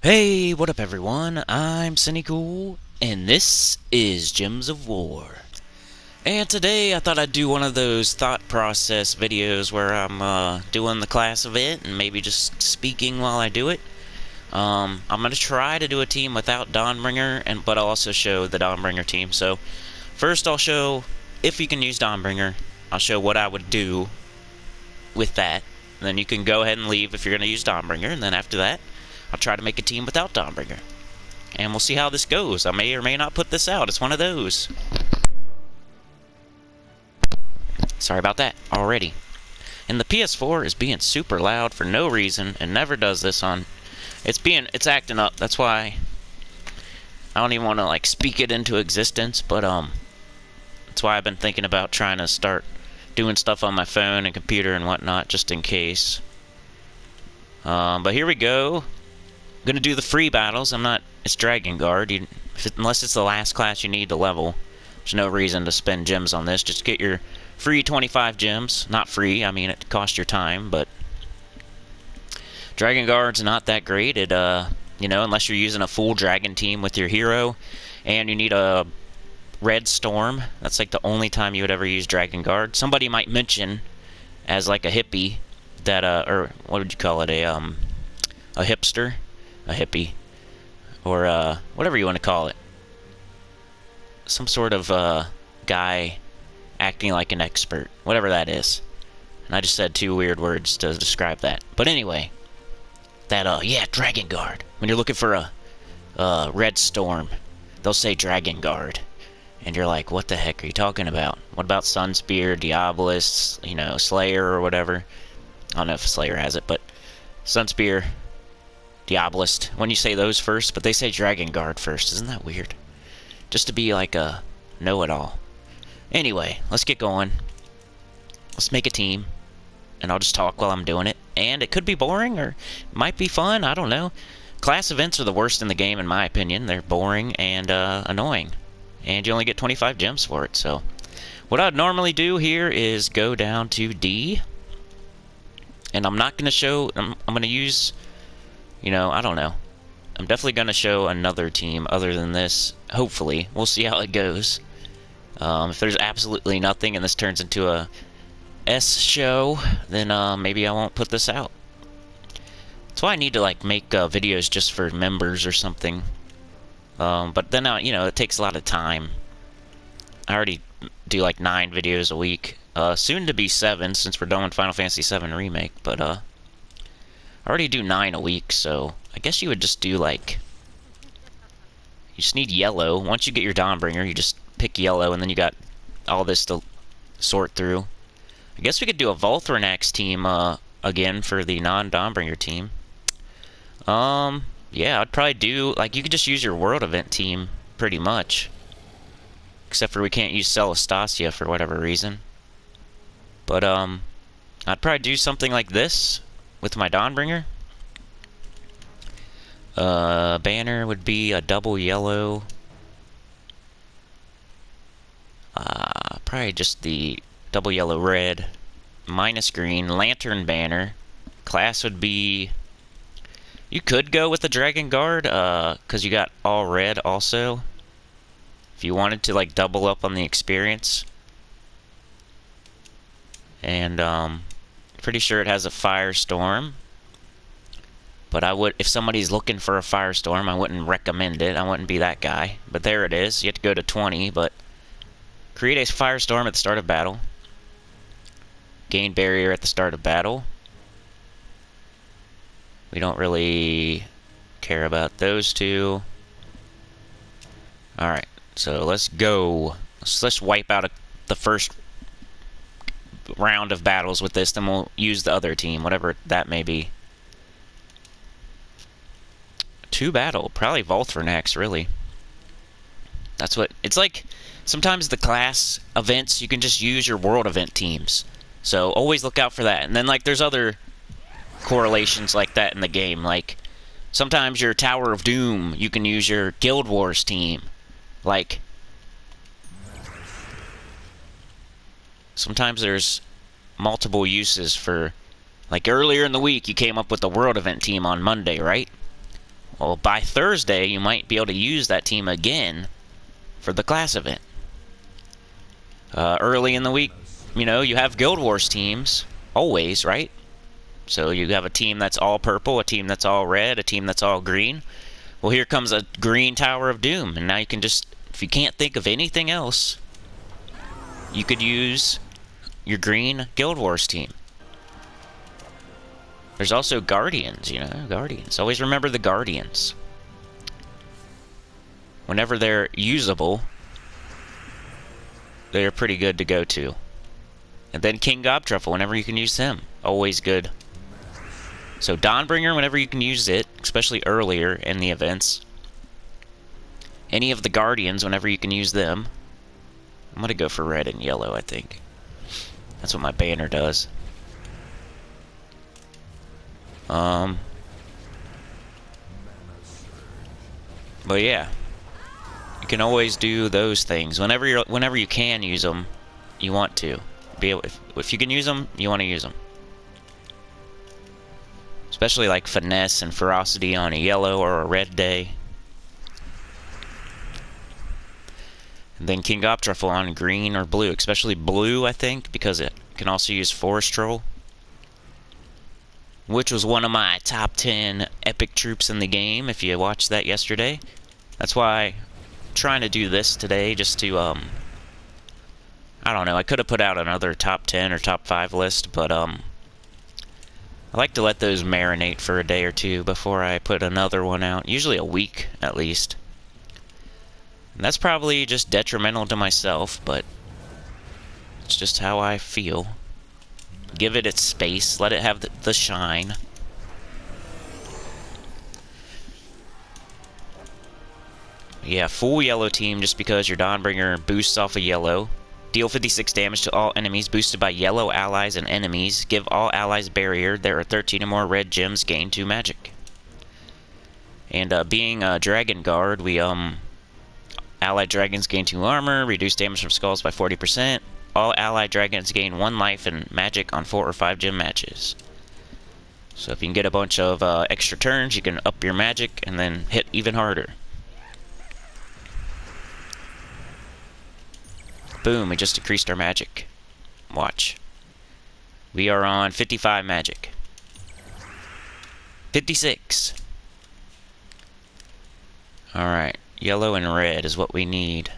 Hey, what up everyone? I'm Sinnycool, and this is Gems of War. And today I thought I'd do one of those thought process videos where I'm doing the class event and maybe just speaking while I do it. I'm gonna try to do a team without Dawnbringer, but I'll also show the Dawnbringer team. So first I'll show if you can use Dawnbringer. I'll show what I would do with that. And then you can go ahead and leave if you're gonna use Dawnbringer, and then after that I'll try to make a team without Dawnbringer. And we'll see how this goes. I may or may not put this out. It's one of those. Sorry about that already. And the PS4 is being super loud for no reason and never does this on... It's acting up. That's why I don't even want to like speak it into existence, but that's why I've been thinking about trying to start doing stuff on my phone and computer and whatnot just in case. But here we go. I'm gonna do the free battles. It's Dragonguard. Unless it's the last class you need to level, there's no reason to spend gems on this. Just get your free 25 gems. Not free, I mean it costs your time, but Dragonguard's not that great. Unless you're using a full dragon team with your hero, and you need a red storm. That's like the only time you would ever use Dragonguard. Somebody might mention as like a hippie that or what would you call it? A hipster, a hippie, or whatever you want to call it. Some sort of guy acting like an expert, whatever that is. And I just said two weird words to describe that. But anyway, yeah, Dragonguard. When you're looking for a red storm, they'll say Dragonguard. And you're like, what the heck are you talking about? What about Sunspear, Diabolist, Slayer or whatever? I don't know if Slayer has it, but Sunspear, Diabolist, when you say those first, but they say Dragonguard first. Isn't that weird? Just to be like a know-it-all. Anyway, let's get going. Let's make a team, and I'll just talk while I'm doing it. And it could be boring, or it might be fun, I don't know. Class events are the worst in the game, in my opinion. They're boring and annoying. And you only get 25 gems for it, so... What I'd normally do here is go down to D. And I'm not going to show... I'm going to use... I don't know. I'm definitely going to show another team other than this. Hopefully. We'll see how it goes. If there's absolutely nothing and this turns into a S show, then maybe I won't put this out. That's why I need to like make videos just for members or something. But then, it takes a lot of time. I already do like 9 videos a week. Soon to be 7 since we're done with Final Fantasy VII Remake. But I already do 9 a week, so I guess you would just do like... You just need yellow. Once you get your Dawnbringer, you just pick yellow, and then you got all this to sort through. I guess we could do a Volthronax team again for the non-Dawnbringer team. Yeah, I'd probably do, like, you could just use your World Event team, pretty much. Except for we can't use Celastasia for whatever reason. But, I'd probably do something like this with my Dawnbringer. Banner would be a double yellow. Probably just the double yellow red minus green lantern banner. Class would be... You could go with the Dragonguard, because you got all red also. If you wanted to, like, double up on the experience. And, pretty sure it has a Firestorm. But if somebody's looking for a Firestorm, I wouldn't recommend it. I wouldn't be that guy. But there it is. You have to go to 20, but... Create a Firestorm at the start of battle. Gain barrier at the start of battle. We don't really care about those two. Alright, so let's go. Let's wipe out the first round of battles with this, then we'll use the other team, whatever that may be. 2 battle, probably Volthronax, really. That's what, it's like, sometimes the class events, you can just use your world event teams. So always look out for that. And then, like, there's other correlations like that in the game. Like, sometimes your Tower of Doom, you can use your Guild Wars team. Like, sometimes there's multiple uses for... Like, earlier in the week, you came up with the World Event team on Monday, right? Well, by Thursday, you might be able to use that team again for the class event. Early in the week, you know, you have Guild Wars teams, always, right? So you have a team that's all purple, a team that's all red, a team that's all green. Well, here comes a green Tower of Doom, and now you can just, if you can't think of anything else, you could use your green Guild Wars team. There's also Guardians, you know, Guardians. Always remember the Guardians. Whenever they're usable, they're pretty good to go to. And then King Gobtruffle, whenever you can use them. Always good. So Dawnbringer, whenever you can use it, especially earlier in the events. Any of the Guardians, whenever you can use them. I'm going to go for red and yellow, I think. That's what my banner does. But yeah, you can always do those things whenever you can use them. You want to be able, if you can use them, you want to use them. Especially like finesse and ferocity on a yellow or a red day. And then King Gobtruffle on green or blue, especially blue, I think, because it can also use Forest Troll, which was one of my top 10 epic troops in the game, if you watched that yesterday. That's why I'm trying to do this today, just to, I don't know, I could have put out another top 10 or top 5 list, but, I like to let those marinate for a day or two before I put another one out, usually a week, at least. And that's probably just detrimental to myself, but it's just how I feel. Give it its space, let it have the shine. Yeah, full yellow team just because your Dawnbringer boosts off of yellow. Deal 56 damage to all enemies boosted by yellow allies and enemies. Give all allies barrier. There are 13 or more red gems. Gain 2 magic. And being a Dragonguard, we allied dragons gain 2 armor. Reduce damage from skulls by 40%. All allied dragons gain 1 life and magic on 4 or 5 gem matches. So if you can get a bunch of extra turns, you can up your magic and then hit even harder. Boom, we just increased our magic. Watch. We are on 55 magic. 56. Alright, yellow and red is what we need.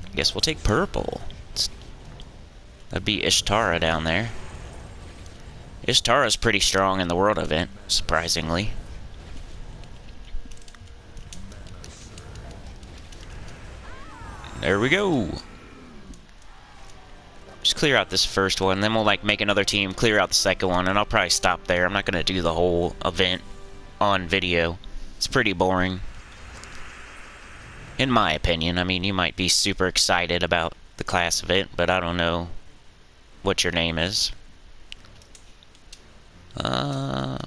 I guess we'll take purple. That'd be Ishtara down there. Ishtara's pretty strong in the world event, surprisingly. There we go. Just clear out this first one, then we'll like make another team, clear out the second one, and I'll probably stop there. I'm not gonna do the whole event on video. It's pretty boring. In my opinion. I mean, you might be super excited about the class event, but I don't know what your name is. I'd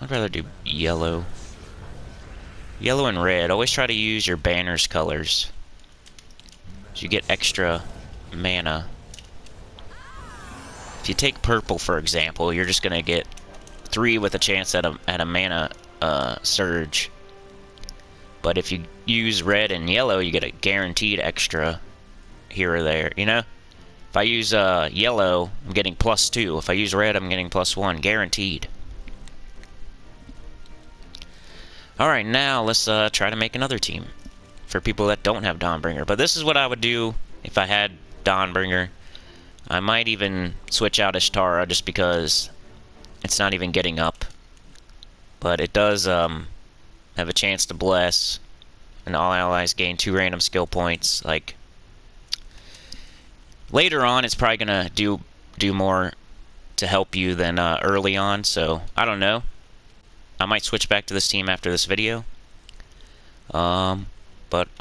rather do yellow. Yellow and red. Always try to use your banner's colors. So you get extra mana. If you take purple, for example, you're just gonna get 3 with a chance at a mana surge. But if you use red and yellow, you get a guaranteed extra here or there, you know? If I use yellow, I'm getting +2. If I use red, I'm getting +1, guaranteed. Alright, now let's try to make another team for people that don't have Dawnbringer. But this is what I would do if I had Dawnbringer. I might even switch out Ishtara just because it's not even getting up. But it does have a chance to bless, and all allies gain 2 random skill points. Like, later on, it's probably gonna do more to help you than early on. So I don't know. I might switch back to this team after this video.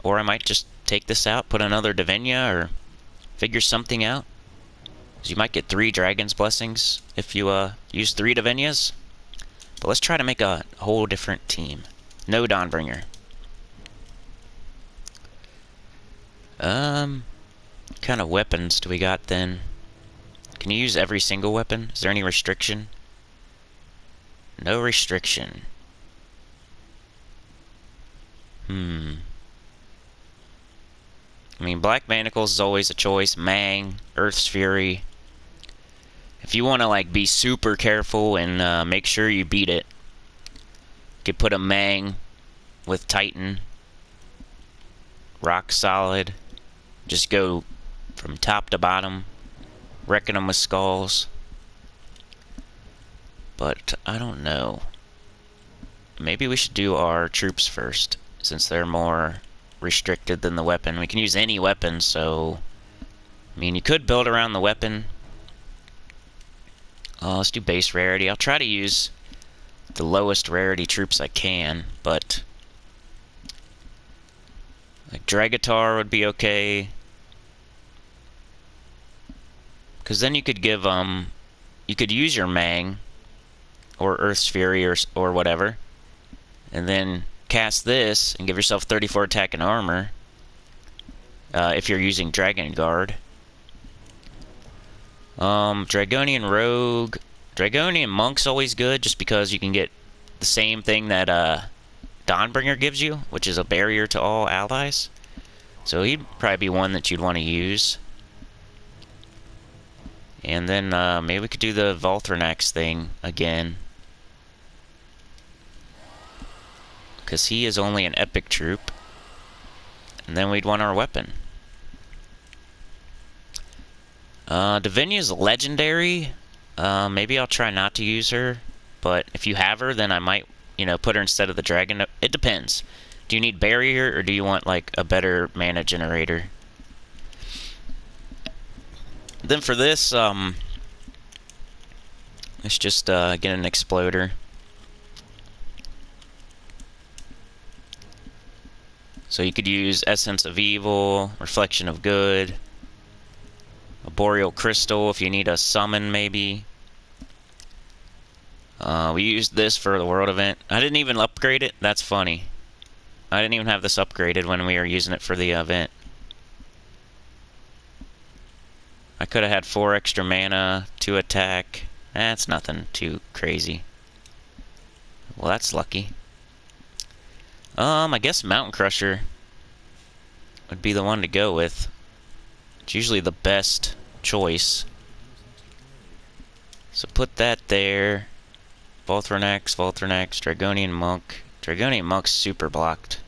Or I might just take this out, put another Davinia, or figure something out. So you might get 3 Dragon's Blessings if you use 3 Davinias. But let's try to make a whole different team. No Dawnbringer. What kind of weapons do we got then? Can you use every single weapon? Is there any restriction? No restriction. I mean, Black Manacles is always a choice. Mang, Earth's Fury. If you want to like be super careful and make sure you beat it, you could put a Mang with Titan. Rock solid. Just go from top to bottom, wrecking them with skulls. But I don't know. Maybe we should do our troops first, since they're more restricted than the weapon. We can use any weapon, so I mean, you could build around the weapon. Let's do base rarity. I'll try to use the lowest rarity troops I can, but like Dragatar would be okay, because then you could give you could use your Mang or Earth's Fury or whatever, and then cast this and give yourself 34 attack and armor if you're using Dragonguard. Dragonian Rogue. Dragonian Monk's always good just because you can get the same thing that Dawnbringer gives you, which is a barrier to all allies. So he'd probably be one that you'd want to use. And then maybe we could do the Volthronax thing again, because he is only an epic troop. And then we'd want our weapon. Divinia's legendary. Maybe I'll try not to use her, but if you have her, then I might, you know, put her instead of the dragon. It depends. Do you need barrier, or do you want like a better mana generator? Then for this, let's just get an exploder. So you could use Essence of Evil, Reflection of Good, a Boreal Crystal if you need a summon, maybe. We used this for the world event. I didn't even upgrade it. That's funny. I didn't even have this upgraded when we were using it for the event. I could have had 4 extra mana, 2 attack. That's nothing too crazy. Well, that's lucky. I guess Mountain Crusher would be the one to go with. It's usually the best choice. So put that there. Volthronax, Dragonian Monk. Dragonian Monk's super blocked,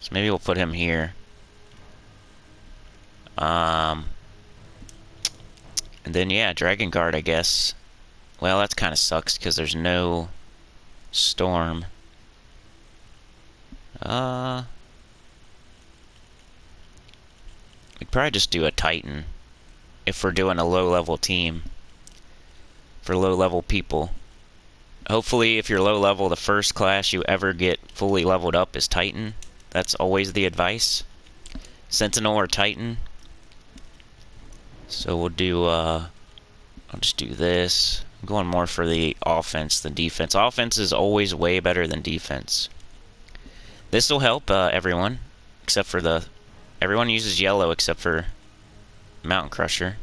so maybe we'll put him here. And then yeah, Dragonguard, I guess. Well, that kind of sucks because there's no storm. We'd probably just do a Titan if we're doing a low-level team for low-level people. Hopefully, if you're low-level, the first class you ever get fully leveled up is Titan. That's always the advice. Sentinel or Titan. So we'll do, I'll just do this. I'm going more for the offense than defense. Offense is always way better than defense. This will help everyone, except for everyone uses yellow except for Mountain Crusher.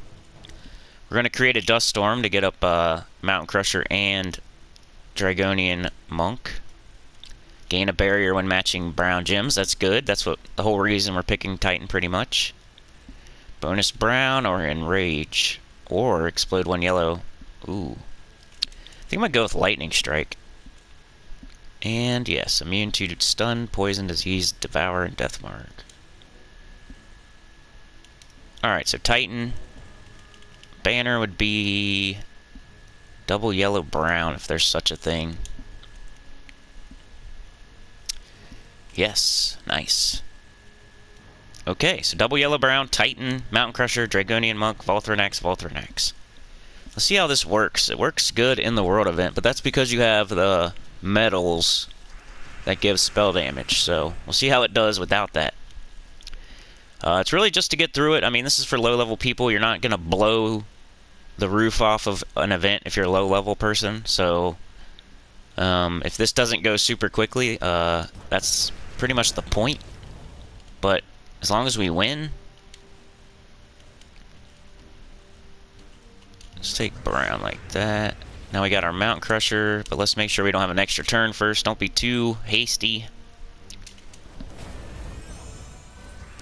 We're going to create a Dust Storm to get up Mountain Crusher and Dragonian Monk. Gain a barrier when matching brown gems. That's good. That's what the whole reason we're picking Titan pretty much. Bonus brown or Enrage. Or explode 1 yellow. Ooh. I think I might go with Lightning Strike. And yes, immune to stun, poison, disease, devour, and death mark. Alright, so Titan. Banner would be double yellow brown if there's such a thing. Yes, nice. Okay, so double yellow brown, Titan, Mountain Crusher, Dragonian Monk, Volthronax. Let's see how this works. It works good in the world event, but that's because you have the metals that give spell damage. So we'll see how it does without that. It's really just to get through it. I mean, this is for low-level people. You're not going to blow the roof off of an event if you're a low-level person. So if this doesn't go super quickly, that's pretty much the point. But as long as we win... Let's take brown like that. Now we got our Mountain Crusher, but let's make sure we don't have an extra turn first. Don't be too hasty.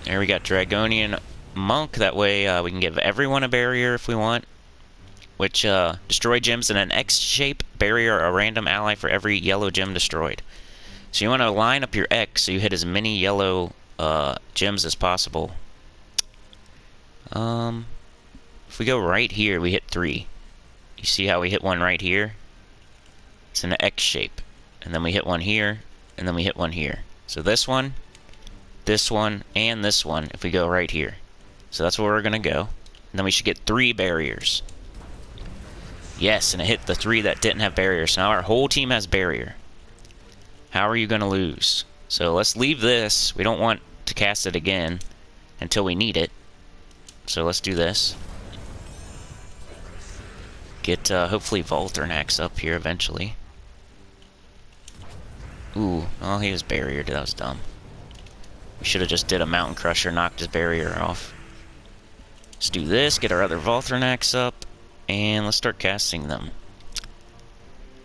There we got Dragonian Monk. That way we can give everyone a barrier if we want. Which destroy gems in an X-shape barrier, a random ally for every yellow gem destroyed. So you want to line up your X so you hit as many yellow gems as possible. If we go right here, we hit 3. You see how we hit one right here? It's in an X shape. And then we hit one here, and then we hit one here. So this one, and this one, if we go right here. So that's where we're going to go. And then we should get 3 barriers. Yes, and it hit the 3 that didn't have barriers. Now our whole team has barrier. How are you going to lose? So let's leave this. We don't want to cast it again until we need it. So let's do this. Get hopefully Volternax up here eventually. Ooh, oh, he was barriered. That was dumb. We should have just did a Mountain Crusher, knocked his barrier off. Let's do this, get our other Volternax up, and let's start casting them.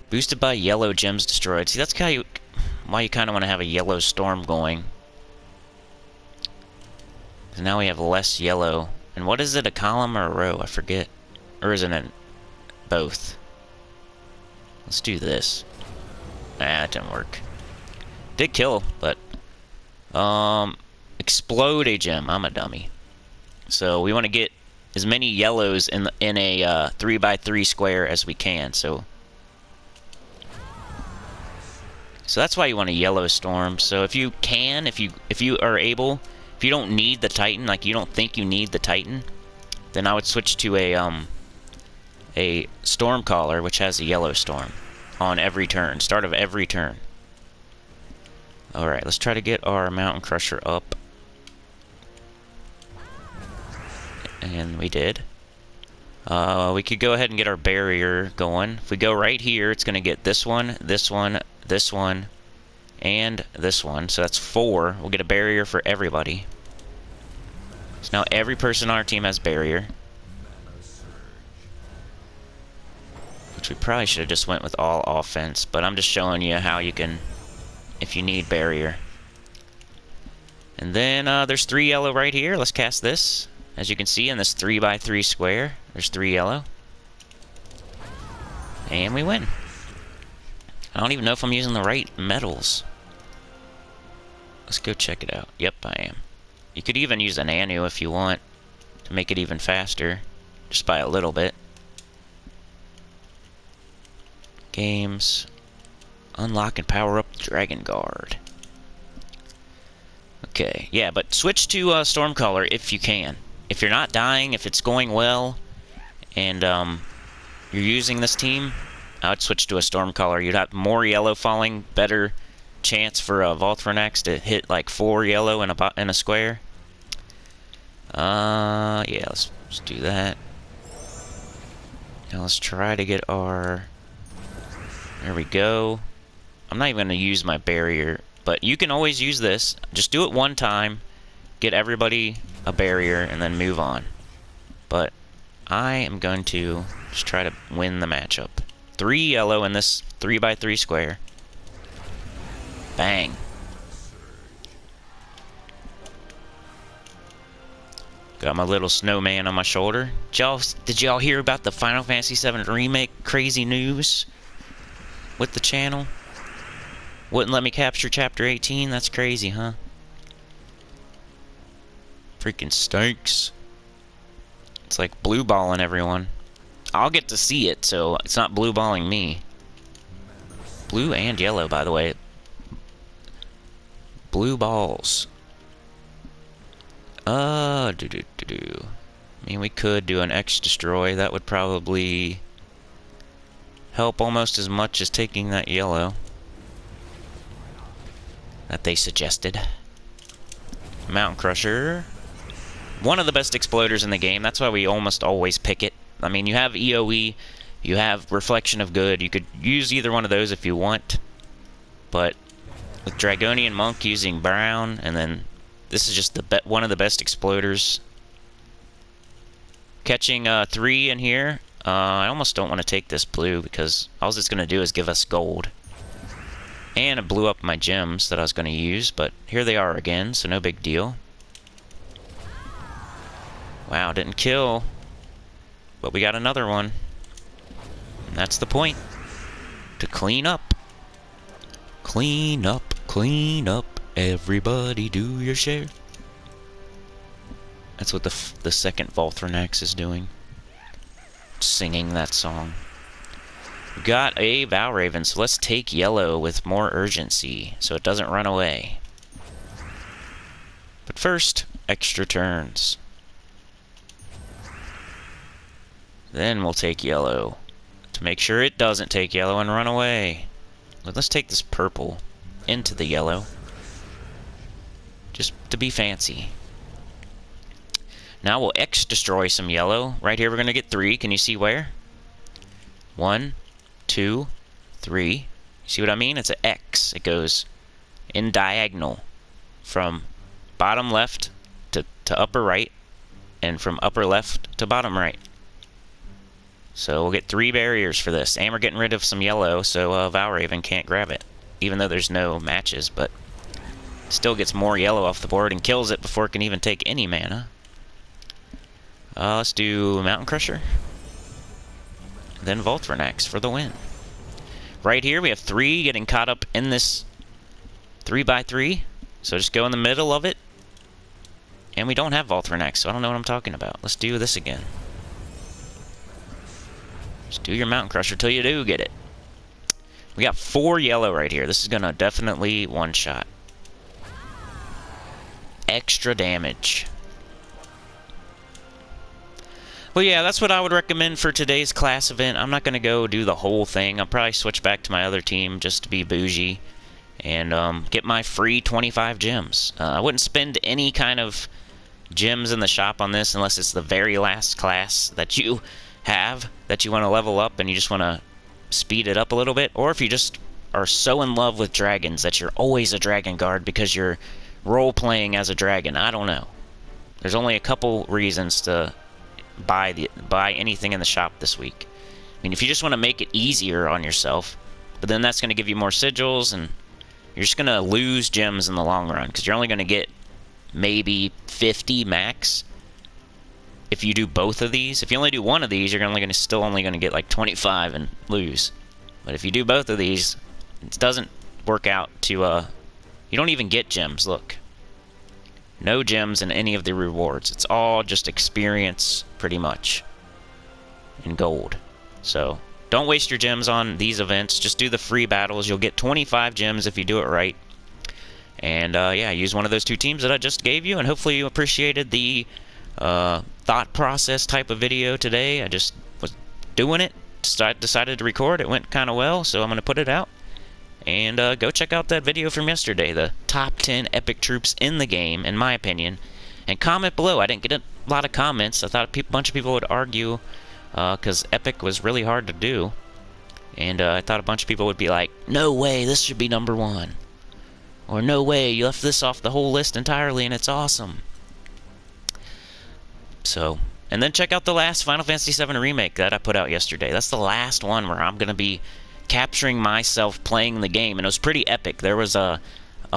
Boosted by yellow gems destroyed. See, that's why you kind of want to have a yellow storm going. Because now we have less yellow. And what is it, a column or a row? I forget. Or is it both? Let's do this. Nah, it didn't work. Did kill, but explode a gem. I'm a dummy. So we want to get as many yellows in a 3x3 square as we can. So that's why you want a yellow storm. So if you can, if you are able, if you don't need the Titan, like you don't think you need the Titan, then I would switch to a Stormcaller, which has a yellow storm on every turn, start of every turn. Alright, let's try to get our Mountain Crusher up. And we did. We could go ahead and get our barrier going. If we go right here, it's going to get this one, this one, this one, and this one. So that's 4. We'll get a barrier for everybody. So now every person on our team has barrier. Which we probably should have just went with all offense, but I'm just showing you how you can, if you need barrier. And then there's 3 yellow right here. Let's cast this. As you can see in this 3x3 square, there's 3 yellow. And we win. I don't even know if I'm using the right metals. Let's go check it out. Yep, I am. You could even use an Anu if you want to make it even faster, just by a little bit. Games. Unlock and power up Dragonguard. Okay, yeah, but switch to Stormcaller if you can. If you're not dying, if it's going well, and you're using this team, I would switch to a Stormcaller. You'd have more yellow falling, better chance for a Volternax to hit like 4 yellow in a square. Yeah, let's do that. Now let's try to get our... There we go. I'm not even going to use my barrier, but you can always use this. Just do it one time, get everybody a barrier, and then move on. But I am going to just try to win the matchup. 3 yellow in this 3x3 square. Bang. Got my little snowman on my shoulder. Did y'all hear about the Final Fantasy VII Remake crazy news with the channel? Wouldn't let me capture Chapter 18? That's crazy, huh? Freaking stinks. It's like blue balling everyone. I'll get to see it, so it's not blue balling me. Blue and yellow, by the way. Blue balls. I mean, we could do an X destroy. That would probably help almost as much as taking that yellow that they suggested. Mountain Crusher. One of the best exploders in the game. That's why we almost always pick it. I mean, you have EOE, you have Reflection of Good. You could use either one of those if you want. But with Dragonian Monk using brown, and then this is just one of the best exploders. Catching 3 in here. I almost don't want to take this blue because all it's going to do is give us gold. And it blew up my gems that I was going to use, but here they are again, so no big deal. Wow, didn't kill. But we got another one. And that's the point. To clean up. Clean up, clean up. Everybody do your share. That's what the second Volthronax is doing. Singing that song. We got a Valraven, so let's take yellow with more urgency so it doesn't run away. But first, extra turns. Then we'll take yellow to make sure it doesn't take yellow and run away. But let's take this purple into the yellow. Just to be fancy. Now we'll X destroy some yellow. Right here we're going to get 3. Can you see where? 1, 2, 3. See what I mean? It's an X. It goes in diagonal from bottom left to upper right, and from upper left to bottom right. So we'll get 3 barriers for this. And we're getting rid of some yellow, so Valraven can't grab it. Even though there's no matches, but still gets more yellow off the board and kills it before it can even take any mana. Let's do Mountain Crusher. Then Volthronax for the win. Right here we have 3 getting caught up in this 3x3. So just go in the middle of it. And we don't have Volthronax, so I don't know what I'm talking about. Let's do this again. Just do your Mountain Crusher till you do get it. We got 4 yellow right here. This is going to definitely one-shot. Extra damage. Well, yeah, that's what I would recommend for today's class event. I'm not going to go do the whole thing. I'll probably switch back to my other team just to be bougie and get my free 25 gems. I wouldn't spend any kind of gems in the shop on this unless it's the very last class that you have that you want to level up and you just want to speed it up a little bit, or if you just are so in love with dragons that you're always a Dragonguard because you're role-playing as a dragon. I don't know. There's only a couple reasons to buy anything in the shop this week. I mean, if you just want to make it easier on yourself, but then that's going to give you more sigils, and you're just going to lose gems in the long run, because you're only going to get maybe 50 max if you do both of these. If you only do one of these, you're still only going to get like 25 and lose. But if you do both of these, it doesn't work out to, you don't even get gems, look. No gems in any of the rewards. It's all just experience, pretty much, and gold. So, don't waste your gems on these events. Just do the free battles. You'll get 25 gems if you do it right. And, yeah, use one of those 2 teams that I just gave you, and hopefully you appreciated the thought process type of video today. I just was doing it, decided to record. It went kind of well, so I'm going to put it out. And go check out that video from yesterday, the top 10 epic troops in the game, in my opinion. And comment below. I didn't get a lot of comments. I thought a bunch of people would argue because epic was really hard to do. And I thought a bunch of people would be like, no way, this should be #1. Or no way, you left this off the whole list entirely and it's awesome. So, and then check out the last Final Fantasy VII Remake that I put out yesterday. That's the last one where I'm going to be capturing myself playing the game, and it was pretty epic. There was a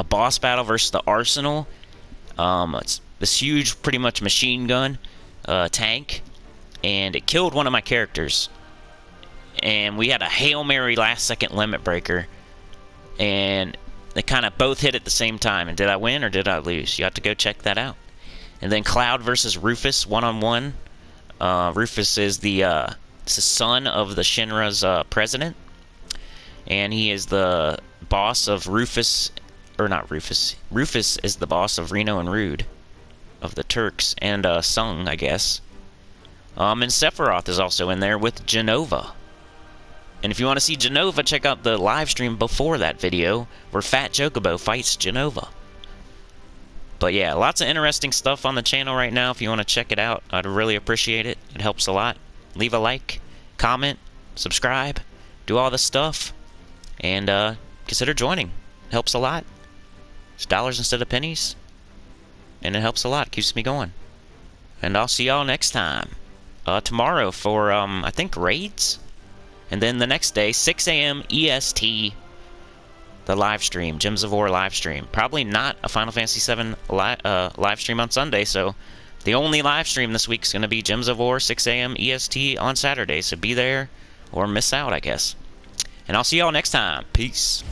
boss battle versus the Arsenal. It's this huge, pretty much machine gun tank, and it killed one of my characters. And we had a Hail Mary last-second limit breaker, and they kind of both hit at the same time. And did I win or did I lose? You have to go check that out. And then Cloud versus Rufus, 1-on-1. Rufus is the son of the Shinra's president. And he is the boss of Rufus, or not Rufus. Rufus is the boss of Reno and Rude, of the Turks, and Sung, I guess. And Sephiroth is also in there with Genova. And if you want to see Genova, check out the live stream before that video, where Fat Chocobo fights Genova. But yeah, lots of interesting stuff on the channel right now. If you want to check it out, I'd really appreciate it. It helps a lot. Leave a like, comment, subscribe, do all this stuff. And consider joining. It helps a lot. It's dollars instead of pennies. And it helps a lot. It keeps me going. And I'll see y'all next time. Tomorrow for, I think, raids? And then the next day, 6 a.m. EST, the live stream. Gems of War live stream. Probably not a Final Fantasy VII live stream on Sunday, so The only live stream this week is going to be Gems of War, 6 a.m. EST on Saturday, so be there or miss out, I guess. And I'll see y'all next time. Peace.